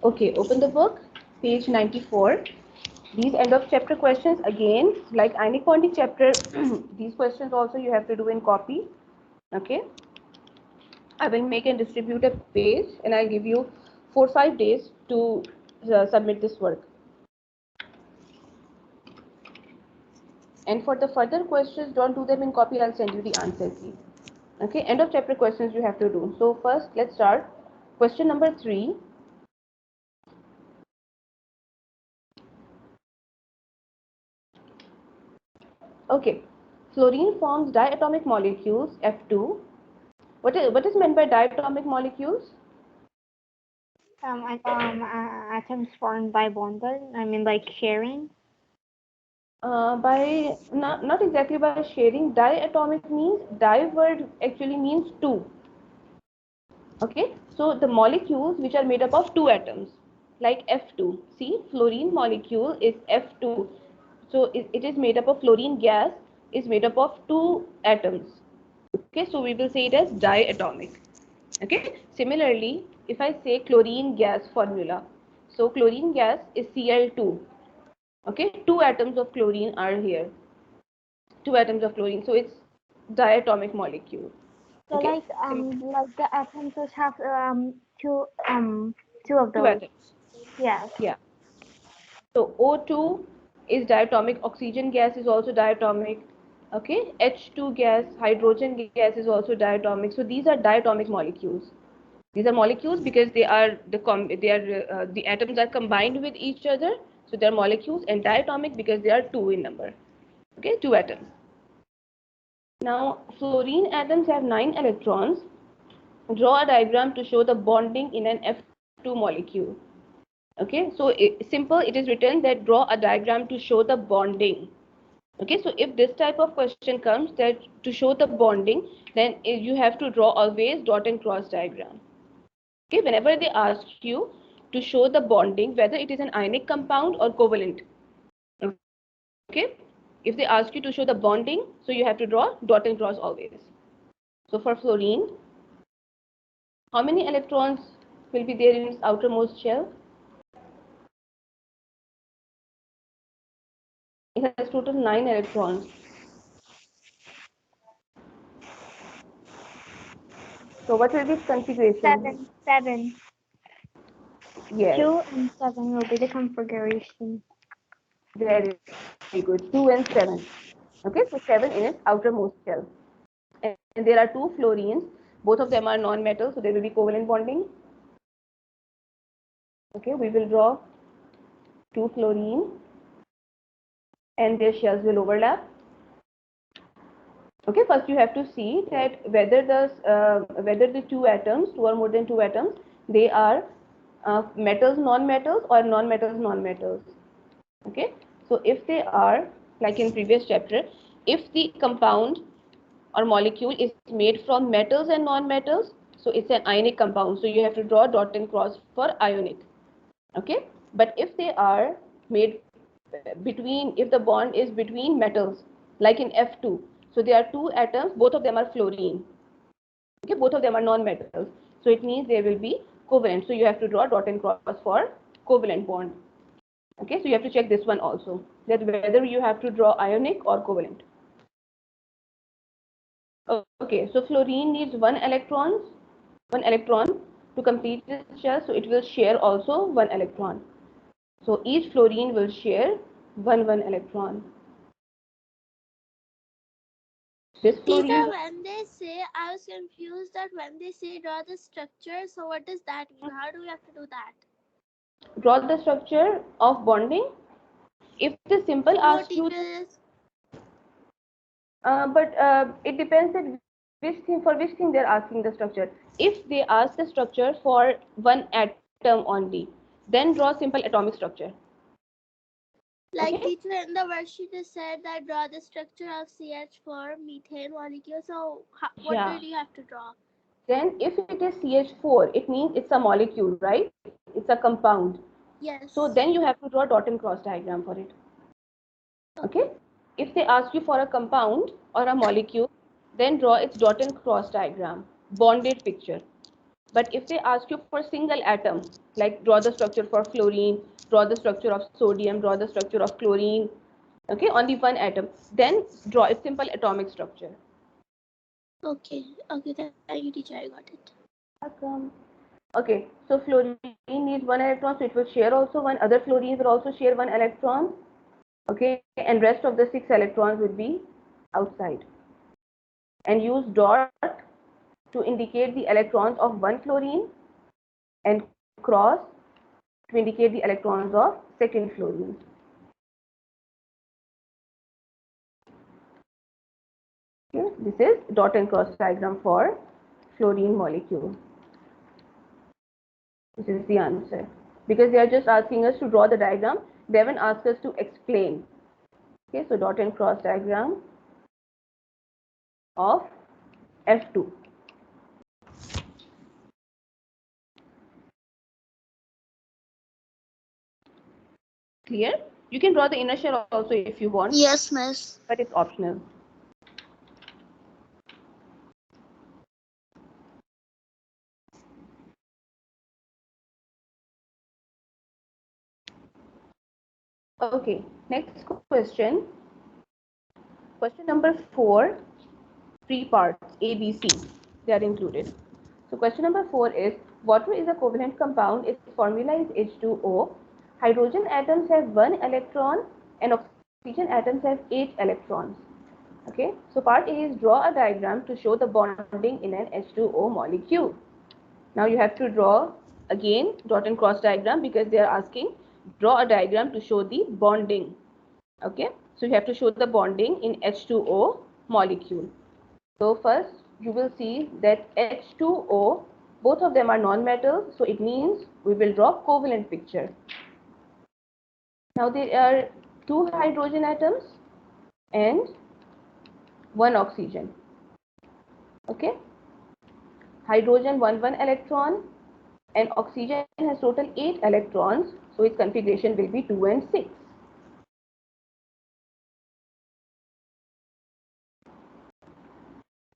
Okay, open the book, page 94. These end of chapter questions again, like ionic bonding chapter, these questions also you have to do in copy. Okay, I will make and distribute a page and I'll give you 4-5 days to submit this work. And for the further questions, don't do them in copy, I'll send you the answer key. Okay, end of chapter questions you have to do. So first, let's start. Question number 3. Okay, fluorine forms diatomic molecules F2. What is meant by diatomic molecules? Atoms formed by bonding. I mean, like sharing. By not exactly by sharing. Diatomic means di word actually means two. Okay, so the molecules which are made up of two atoms, like F2. See, fluorine molecule is F2. So it is made up of fluorine gas is made up of two atoms. Okay, so we will say it as diatomic. Okay, similarly, if I say chlorine gas formula, so chlorine gas is Cl2. Okay, two atoms of chlorine are here. Two atoms of chlorine, so it's diatomic molecule. So Okay, like the atoms just have two of two those. atoms. Yes. Yeah. So O2 is diatomic, oxygen gas is also diatomic. Okay, H2 gas, hydrogen gas is also diatomic. So these are diatomic molecules. These are molecules because the atoms are combined with each other. So they are molecules, and diatomic because they are two in number. Okay, two atoms. Now fluorine atoms have 9 electrons. Draw a diagram to show the bonding in an F2 molecule. Okay, so simple, it is written that draw a diagram to show the bonding. Okay, so if this type of question comes that to show the bonding, then you have to draw always dot and cross diagram. Okay, whenever they ask you to show the bonding, whether it is an ionic compound or covalent. Okay, if they ask you to show the bonding, so you have to draw dot and cross always. So for fluorine, how many electrons will be there in its outermost shell? It has total 9 electrons. So what will be its configuration? Seven. Yes, 2 and 7 will be the configuration. very good. 2 and 7. Okay, so 7 in its outermost shell. And there are two fluorines. Both of them are non-metal, so there will be covalent bonding. Okay, we will draw two fluorine and their shells will overlap. Okay, first you have to see that whether the two atoms, two or more than two atoms, they are metals, non-metals, or non-metals, non-metals. Okay, so if they are, like in previous chapter, if the compound or molecule is made from metals and non-metals, so it's an ionic compound. So you have to draw dot and cross for ionic. Okay, but if they are made between, if the bond is between metals, like in F2, so there are two atoms, both of them are fluorine. Okay, both of them are non-metals, so it means they will be covalent. So you have to draw dot and cross for covalent bond. Okay, so you have to check this one also, that whether you have to draw ionic or covalent. Okay, so fluorine needs one electron to complete its shell, so it will share also one electron. So each fluorine will share one electron. This Teacher, fluorine when they say, I was confused that when they say draw the structure, so what does that mean? How do we have to do that? draw the structure of bonding. If the simple No, asks you, teacher. but it depends that for which thing they're asking the structure. If they ask the structure for one atom only, then draw simple atomic structure. Like Okay. teacher in the worksheet just said that draw the structure of CH4 methane molecule. So what Yeah. did you have to draw? Then if it is CH4, it means it's a molecule, right? It's a compound. So then you Yes. have to draw dot and cross diagram for it. Okay. If they ask you for a compound or a molecule, then draw its dot and cross diagram, bonded picture. But if they ask you for single atom, like draw the structure for fluorine, draw the structure of sodium, draw the structure of chlorine, okay, only one atom, then draw a simple atomic structure. Okay. Okay. Thank you, teacher. I got it. Welcome. Okay, so fluorine needs one electron, so it will share also one. Other fluorines will also share one electron. Okay, and rest of the 6 electrons will be outside. And use dot to indicate the electrons of one fluorine and cross to indicate the electrons of second fluorine. Okay, this is dot and cross diagram for fluorine molecule. This is the answer. Because they are just asking us to draw the diagram, they haven't asked us to explain. Okay, so dot and cross diagram of F2. Clear? You can draw the inner shell also if you want. Yes, miss. But it's optional. Okay, next question. Question number 4, 3 parts, A, B, C, they are included. So question number 4 is, water is a covalent compound, its formula is H2O. Hydrogen atoms have 1 electron and oxygen atoms have 8 electrons. Okay, so part A is draw a diagram to show the bonding in an H2O molecule. Now you have to draw again dot and cross diagram because they are asking draw a diagram to show the bonding. Okay, so you have to show the bonding in H2O molecule. So first you will see that H2O, both of them are non-metal, so it means we will draw covalent picture. Now there are 2 hydrogen atoms and 1 oxygen. Okay, hydrogen 1 electron and oxygen has total 8 electrons, so its configuration will be 2 and 6.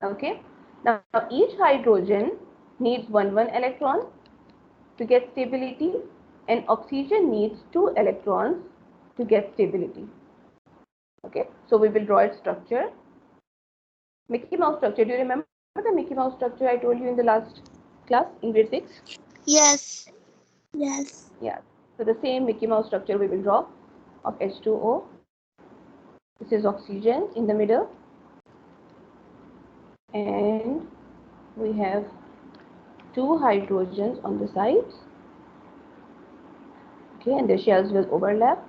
Okay, now each hydrogen needs 1 electron to get stability and oxygen needs 2 electrons to get stability. Okay, so we will draw its structure. Mickey Mouse structure, do you remember the Mickey Mouse structure I told you in the last class in grade 6? Yes. Yes. Yeah, so the same Mickey Mouse structure we will draw of H2O. This is oxygen in the middle and we have 2 hydrogens on the sides. Okay, and the shells will overlap.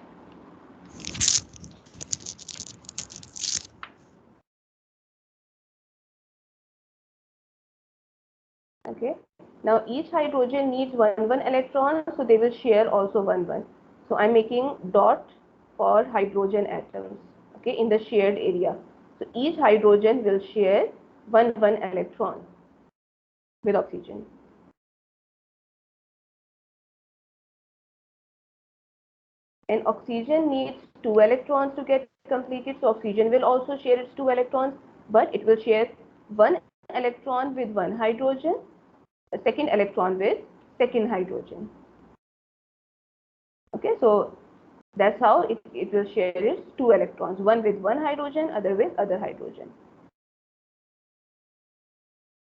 Okay, now each hydrogen needs 1 electron, so they will share also 1. So I'm making dot for hydrogen atoms, okay, in the shared area. So each hydrogen will share 1 electron with oxygen. And oxygen needs 2 electrons to get completed, so oxygen will also share its 2 electrons, but it will share 1 electron with 1 hydrogen, a second electron with second hydrogen. Okay, so that's how it will share its 2 electrons, one with 1 hydrogen, other with other hydrogen.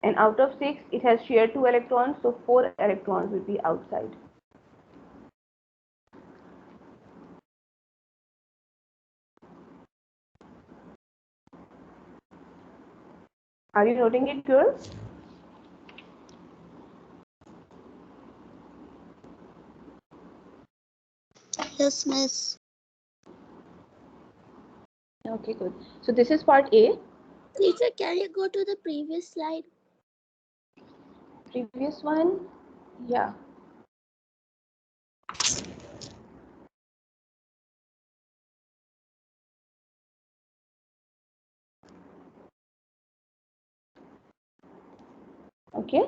And out of 6, it has shared 2 electrons, so 4 electrons will be outside. Are you noting it, girls? Yes, miss. Okay, good. So this is part A. Teacher, can you go to the previous slide? Previous one, yeah. Okay.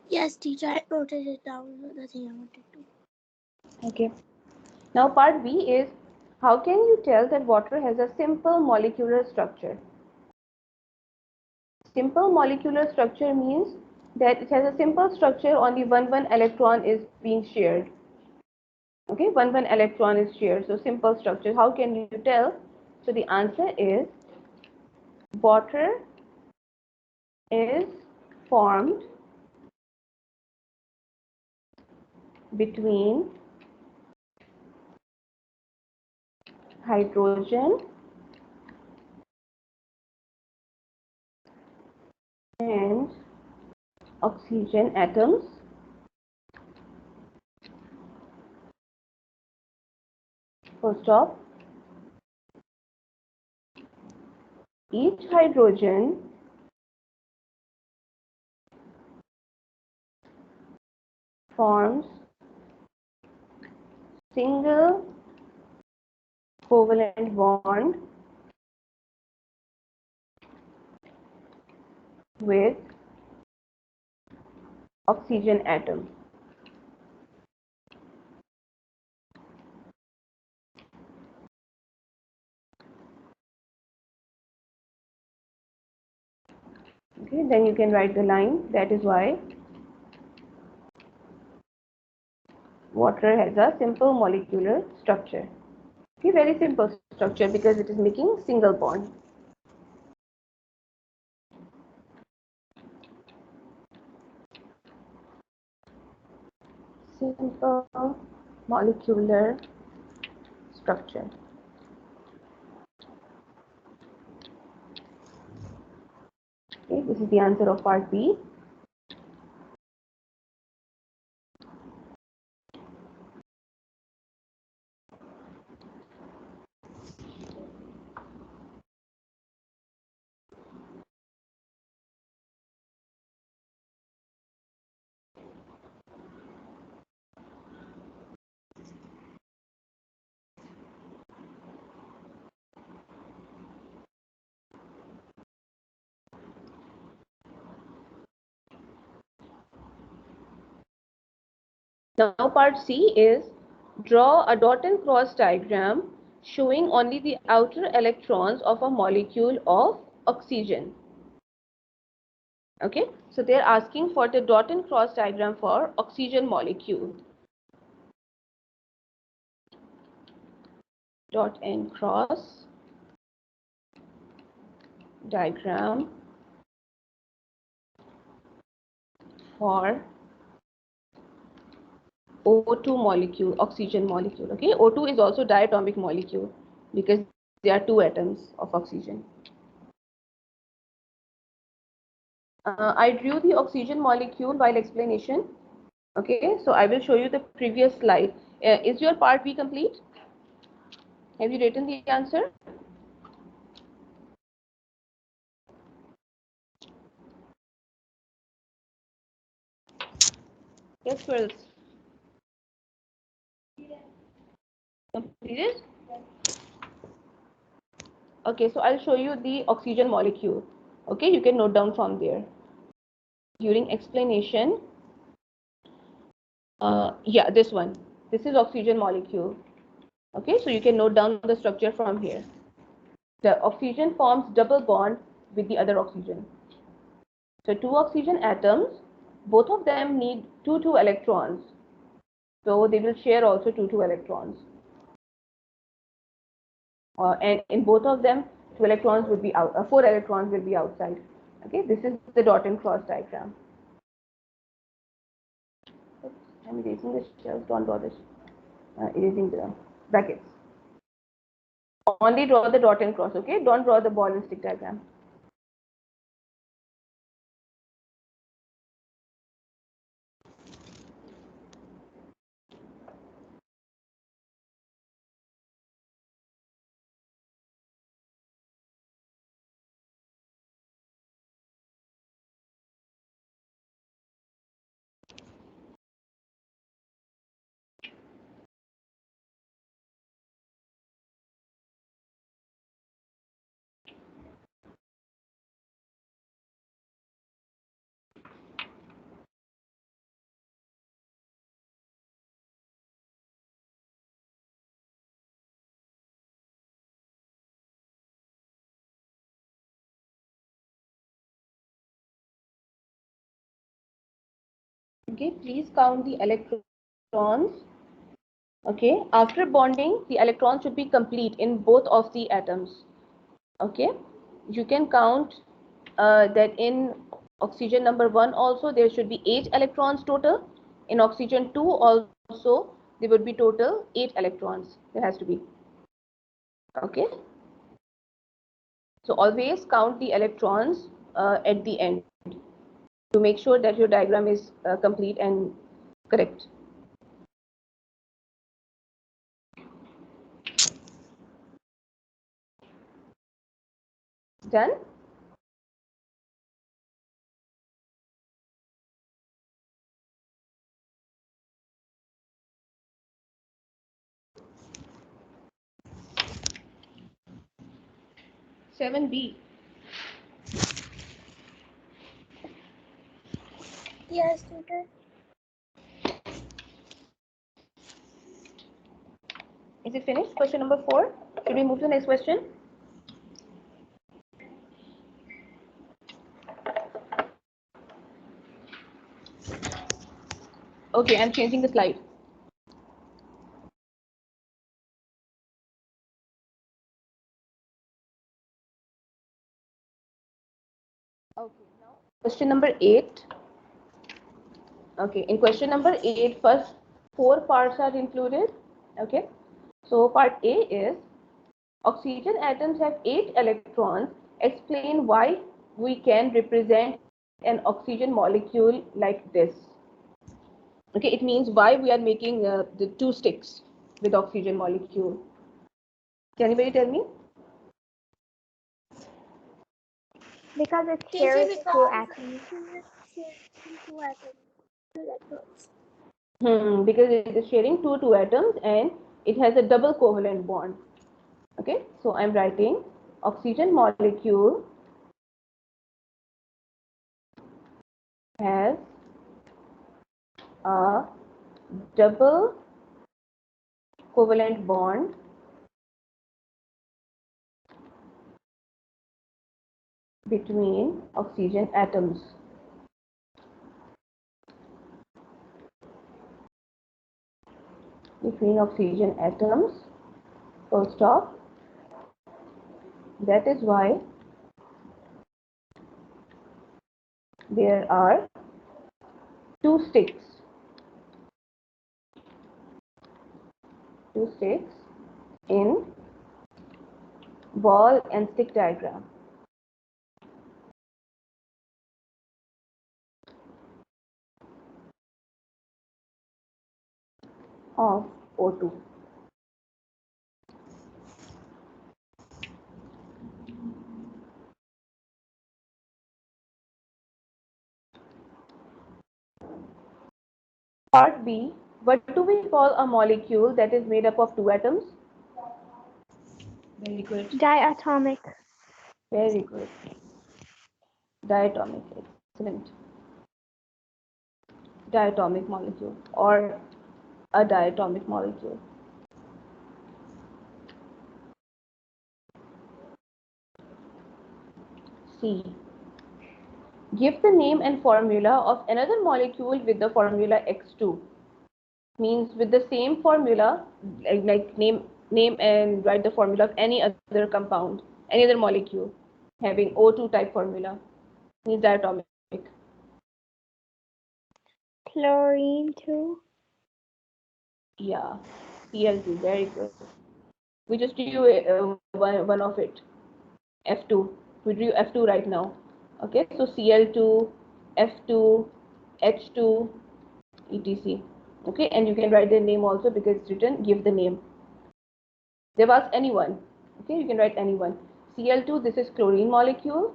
Yes, teacher, I noted it down. The thing I wanted to. Okay. Now part B is, how can you tell that water has a simple molecular structure? Simple molecular structure means that it has a simple structure, only one electron is being shared. Okay, one electron is shared, so simple structure. How can you tell? So the answer is water is formed between hydrogen and oxygen atoms. Full stop. Each hydrogen forms single covalent bond with oxygen atom. Okay, then you can write the line. That is why water has a simple molecular structure. Okay, very simple structure because it is making single bond. Simple molecular structure. Okay, this is the answer of part B. Now part C is draw a dot and cross diagram showing only the outer electrons of a molecule of oxygen. Okay, so they're asking for the dot and cross diagram for oxygen molecule. Dot and cross diagram for O2 molecule, oxygen molecule. Okay, O2 is also diatomic molecule because there are two atoms of oxygen. I drew the oxygen molecule while explanation. Okay, so I will show you the previous slide. Is your part B complete? Have you written the answer? Yes, girls. Completed? Okay, so I'll show you the oxygen molecule. Okay, you can note down from there. During explanation, yeah, this one. This is oxygen molecule. Okay, so you can note down the structure from here. The oxygen forms double bond with the other oxygen. So two oxygen atoms, both of them need two electrons. So they will share also two electrons. And in both of them, 2 electrons would be out, 4 electrons will be outside. Okay, this is the dot and cross diagram. I'm erasing the shells, don't draw this, erasing the brackets. Only draw the dot and cross, okay? Don't draw the ball and stick diagram. Okay, please count the electrons. Okay, after bonding, the electrons should be complete in both of the atoms. Okay, you can count that in oxygen number 1 also there should be 8 electrons total. In oxygen 2 also there would be total 8 electrons. There has to be. Okay, so always count the electrons at the end to make sure that your diagram is complete and correct. Done? Seven B. Yes, teacher. Is it finished? Question number 4. Should we move to the next question? Okay, I'm changing the slide. Okay, now question number 8. Okay, in question number 8, first 4 parts are included. Okay, so part A is oxygen atoms have 8 electrons. Explain why we can represent an oxygen molecule like this. Okay, it means why we are making the 2 sticks with oxygen molecule. Can anybody tell me? Because it Teacher, shares two because atoms. two atoms, two electrons. Because it is sharing two atoms and it has a double covalent bond. Okay, so I'm writing oxygen molecule has a double covalent bond between oxygen atoms. Between oxygen atoms, full stop. That is why there are 2 sticks. 2 sticks in ball and stick diagram. Of O2. Part B, what do we call a molecule that is made up of 2 atoms? Very good. Diatomic. Very good. Diatomic. Excellent. Diatomic molecule or a diatomic molecule. C. Give the name and formula of another molecule with the formula X2. Means with the same formula, like name and write the formula of any other compound, any other molecule having O2 type formula. Means diatomic. Chlorine 2. Yeah, Cl2. Very good. We just drew one of it. F2. We drew F2 right now. Okay, so Cl2, F2, H2, etc. Okay, and you can write their name also because it's written, give the name. They've asked anyone. Okay, you can write anyone. Cl2, this is chlorine molecule.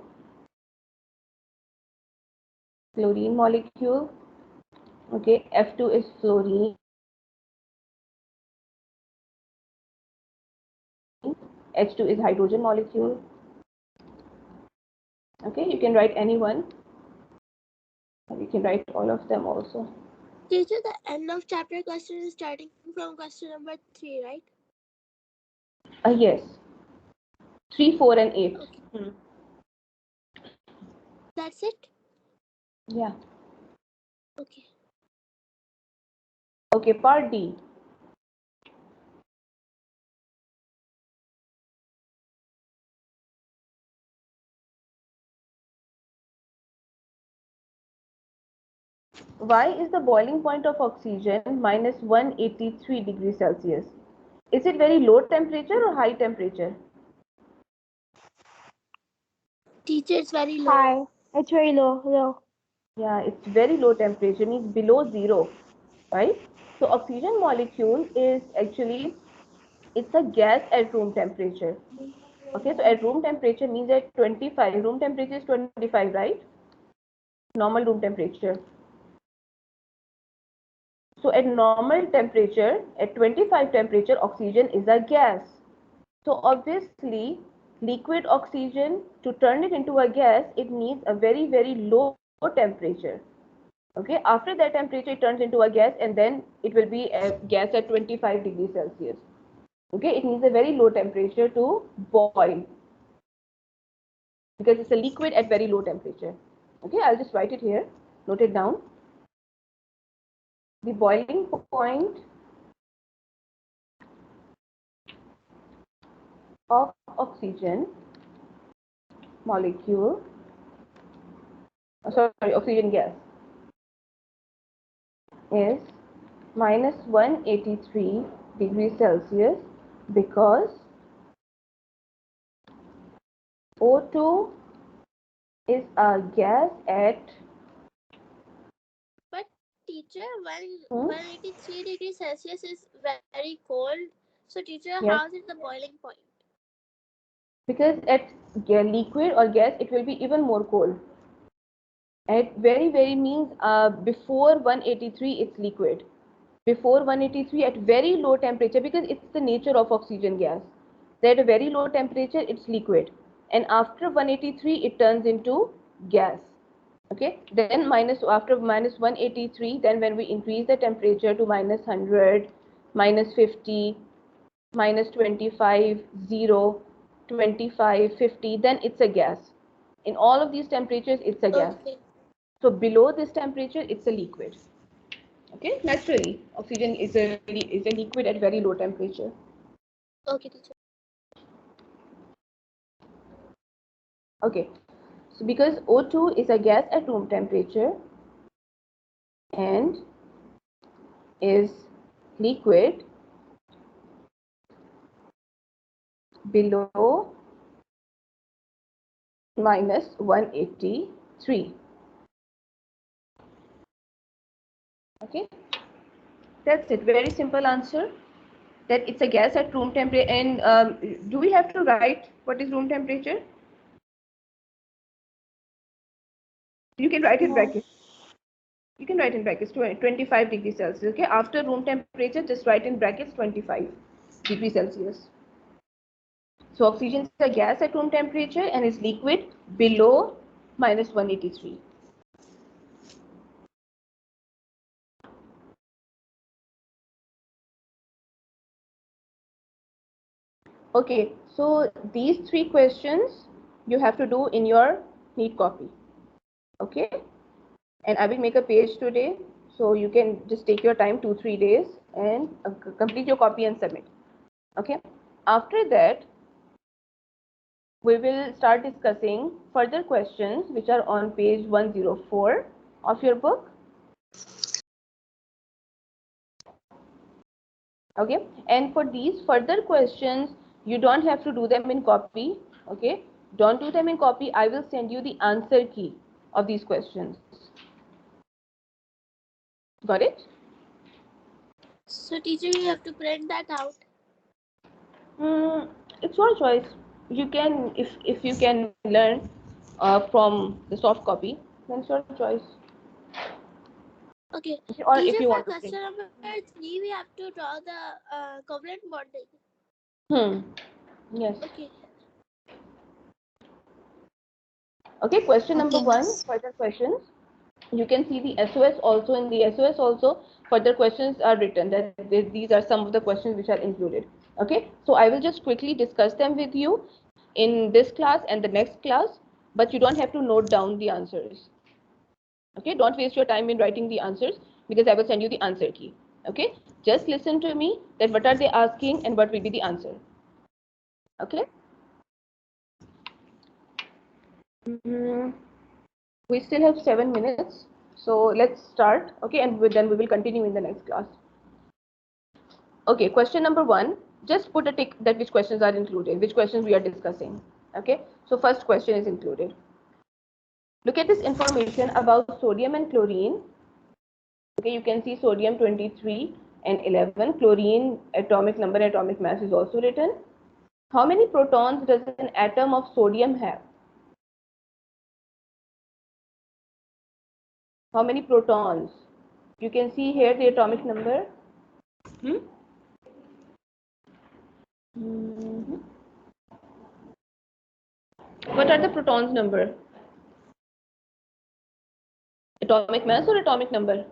Chlorine molecule. Okay, F2 is fluorine. H2 is hydrogen molecule. Okay, you can write anyone. You can write all of them also. Teacher, the end of chapter question is starting from question number 3, right? Yes. 3, 4, and 8. Okay. That's it? Yeah. Okay. Okay, part D. Why is the boiling point of oxygen minus 183 degrees Celsius? Is it very low temperature or high temperature? Teacher, it's very low. Hi. It's very low. Yeah, it's very low temperature, means below zero, right? So oxygen molecule is actually, it's a gas at room temperature. Okay, so at room temperature means at 25, room temperature is 25, right? Normal room temperature. So at normal temperature, at 25 temperature, oxygen is a gas. So obviously, liquid oxygen, to turn it into a gas, it needs a very, very low temperature. Okay, after that temperature, it turns into a gas, and then it will be a gas at 25 degrees Celsius. Okay, it needs a very low temperature to boil because it's a liquid at very low temperature. Okay, I'll just write it here, note it down. The boiling point of oxygen molecule, sorry, oxygen gas, is minus 183 degrees Celsius because O2 is a gas at But teacher, hmm, 183 degrees Celsius is very cold. So teacher, yes, how is it the boiling point? because at liquid or gas it will be even more cold. At very means before 183 it's liquid. Before 183 at very low temperature, because it's the nature of oxygen gas. So at a very low temperature it's liquid, and after 183 it turns into gas. Okay, then after minus 183, then when we increase the temperature to minus 100, minus 50, minus 25, 0, 25, 50, then it's a gas. In all of these temperatures it's a gas. Okay. So below this temperature it's a liquid. Okay, naturally oxygen is a liquid at very low temperature. Okay, teacher. Okay, so because O2 is a gas at room temperature and is liquid below minus 183. Okay, that's it. Very simple answer, that it's a gas at room temperature. And do we have to write what is room temperature? You can write in No. brackets. You can write in brackets 25 degrees Celsius. Okay, after room temperature, just write in brackets 25 degrees Celsius. So oxygen is a gas at room temperature and is liquid below minus 183. Okay, so these three questions you have to do in your neat copy. Okay, and I will make a page today, so you can just take your time 2-3 days and complete your copy and submit. Okay, after that we will start discussing further questions which are on page 104 of your book. Okay, and for these further questions you don't have to do them in copy. Okay, don't do them in copy. I will send you the answer key of these questions. Got it? So teacher, we have to print that out. Mm, it's your choice. You can, if you can learn from the soft copy, then it's your choice. Okay. Okay, or if Teacher, you for want to print. question number 3, we have to draw the covalent bonding. Yes. Okay. Okay, question number Okay. 1, further questions. You can see the SOS also. In the SOS also further questions are written, that these are some of the questions which are included. Okay, so I will just quickly discuss them with you in this class and the next class, but you don't have to note down the answers. Okay, don't waste your time in writing the answers because I will send you the answer key. Okay, just listen to me that what are they asking and what will be the answer. Okay. We still have 7 minutes, so let's start. Okay, and then we will continue in the next class. Okay, question number 1. Just put a tick that which questions are included, which questions we are discussing. Okay, so first question is included. Look at this information about sodium and chlorine. Okay, you can see sodium 23 and 11. Chlorine atomic number, atomic mass is also written. How many protons does an atom of sodium have? How many protons? You can see here the atomic number. What are the protons number? Atomic mass or atomic number?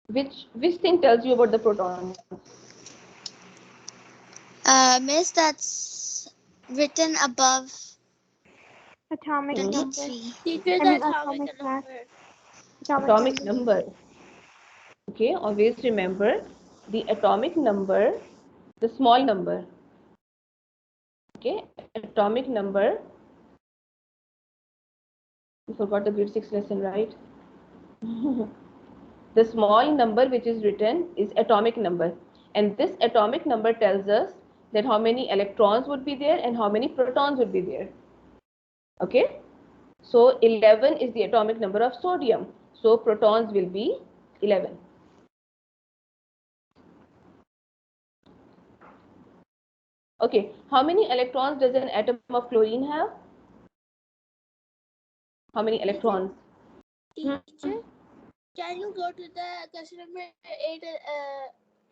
Which thing tells you about the protons? Miss, that's written above Atomic number. 23. Teacher, I the mean atomic atomic mass. number. Atomic number. Okay, always remember the atomic number, the small number. Okay, atomic number. You forgot the grade 6 lesson, right? The small number which is written is atomic number, and this atomic number tells us that how many electrons would be there and how many protons would be there. Okay, so 11 is the atomic number of sodium, so protons will be 11. Okay, how many electrons does an atom of chlorine have? How many electrons? Teacher, can you go to the question number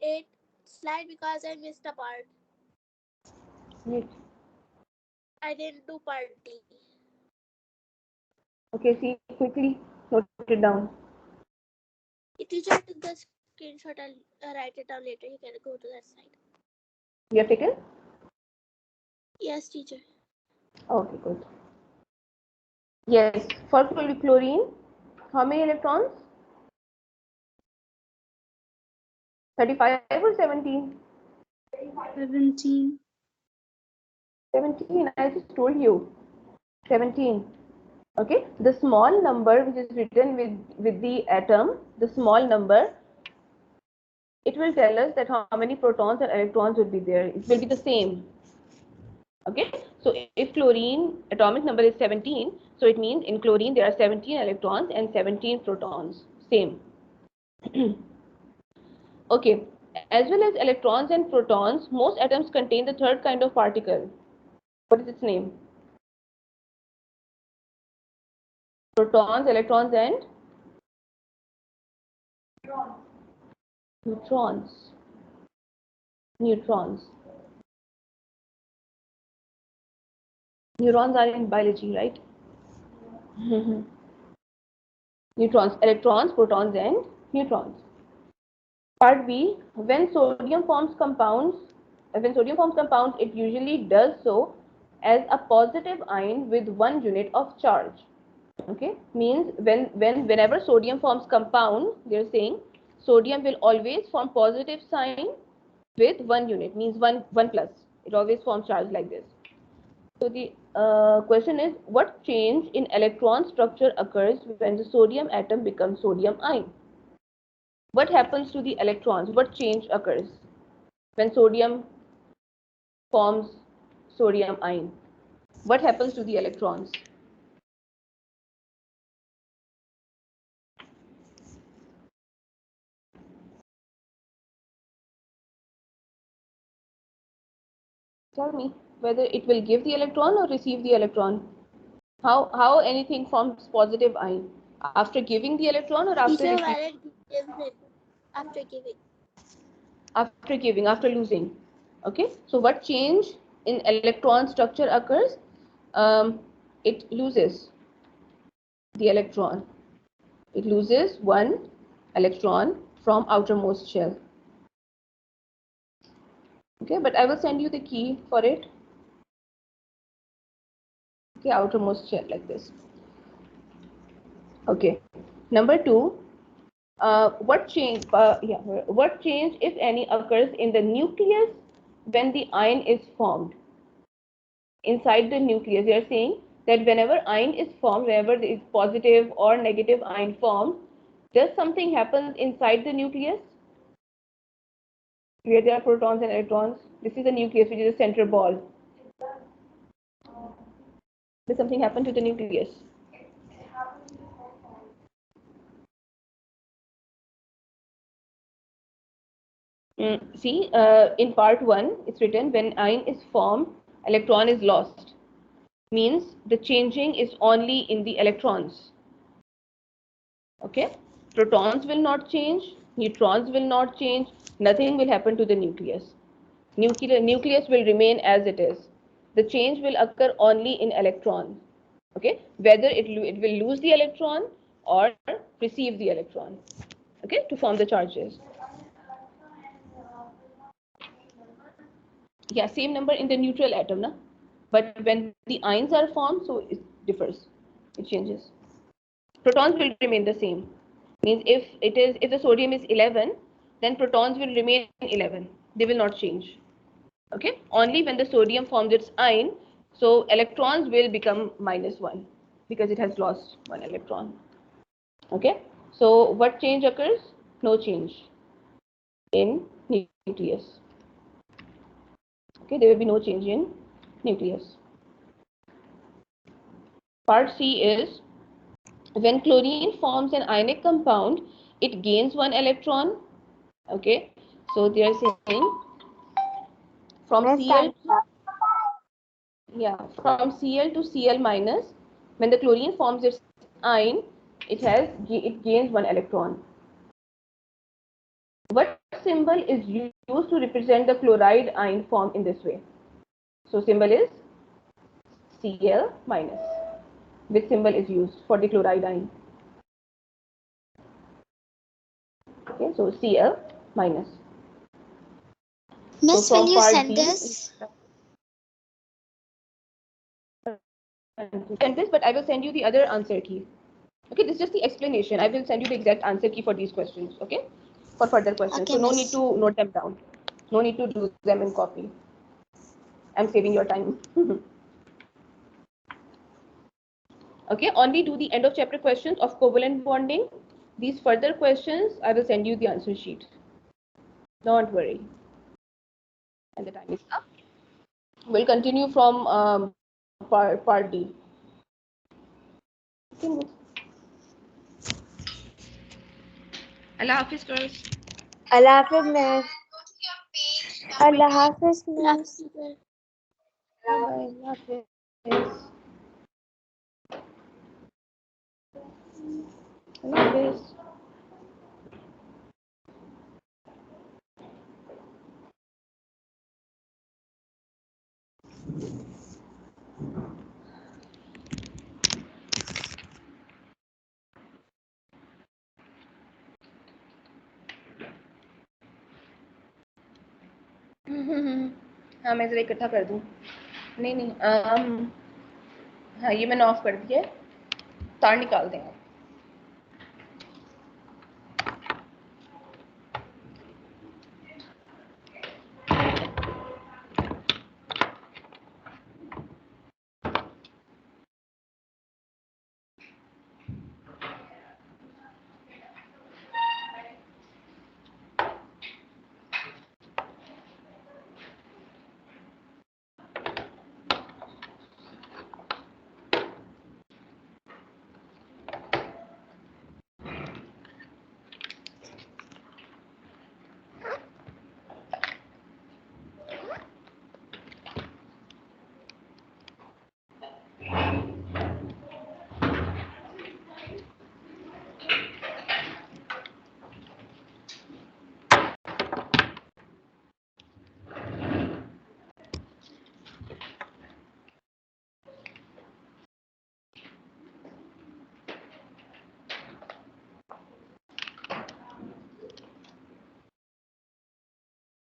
8 slide because I missed a part. Wait. I didn't do part D. Okay, see quickly, note it down. Teacher took the screenshot. I'll write it down later. You can go to that side. You have taken? Yes, teacher. Okay, good. Yes, for chlorine, how many electrons? 35 or 17? 17. 17, I just told you. 17. Okay, the small number which is written with the atom, the small number, it will tell us that how many protons and electrons will be there. It will be the same. Okay, so if chlorine atomic number is 17, so it means in chlorine there are 17 electrons and 17 protons. Same. Okay, as well as electrons and protons, most atoms contain the third kind of particle. What is its name? Protons, electrons, and neutrons. Neutrons. Neurons are in biology, right? Neutrons, electrons, protons, and neutrons. Part B, when sodium forms compounds, it usually does so as a positive ion with 1 unit of charge. Okay, means whenever sodium forms compound, they're saying sodium will always form positive sign with 1 unit, means 1 plus. It always forms charge like this. So the question is, what change in electron structure occurs when the sodium atom becomes sodium ion? What happens to the electrons? What change occurs when sodium forms sodium ion? What happens to the electrons? Tell me whether it will give the electron or receive the electron. How anything forms positive ion? After giving the electron or after Teacher, receiving? while it gives it after giving. After giving, after losing. Okay, so what change in electron structure occurs? It loses the electron. It loses 1 electron from outermost shell. Okay, but I will send you the key for it. Okay, outermost shell like this. Okay, number 2, What change? What change, if any, occurs in the nucleus when the ion is formed? Inside the nucleus, we are saying that whenever ion is formed, whenever there is positive or negative ion formed, does something happen inside the nucleus where there are protons and electrons? This is the nucleus, which is the central ball. Does something happen to the nucleus? See, in part 1, it's written when ion is formed, electron is lost. Means the changing is only in the electrons. Okay? Protons will not change, neutrons will not change, nothing will happen to the nucleus. Nucleus will remain as it is. The change will occur only in electrons. Okay? Whether it will lose the electron or receive the electron. Okay? To form the charges. Yeah, same number in the neutral atom, na? But when the ions are formed, so it differs. It changes. Protons will remain the same. Means if the sodium is 11, then protons will remain 11. They will not change. Okay? Only when the sodium forms its ion, so electrons will become -1 because it has lost one electron. Okay? So what change occurs? No change in nucleus. Okay, there will be no change in nucleus. Part C is when chlorine forms an ionic compound, it gains one electron. Okay, so they are saying from Miss, Cl from Cl to Cl minus, when the chlorine forms its ion, it gains one electron. What symbol is used to represent the chloride ion formed in this way? So symbol is Cl minus. Which symbol is used for the chloride ion? Okay, so Cl minus. So Miss, will from you part send D, this? and this, but I will send you the other answer key. Okay, this is just the explanation. I will send you the exact answer key for these questions. Okay, for further questions. Okay, So no need Miss. to note them down. No need to do them in copy. I'm saving your time. Okay, only do the end of chapter questions of covalent bonding. These further questions, I will send you the answer sheet. Don't worry. And the time is up. We'll continue from part D. Okay. Allah Hafiz, girls. Allah Hafiz, Miss. Allah Hafiz, Miss. Love. Bye bye. Allah Hafiz. Allah Hafiz. हाँ मैं जरा इकट्ठा कर दूँ नहीं हाँ ये मैंने ऑफ कर दिया है तार निकाल दें आप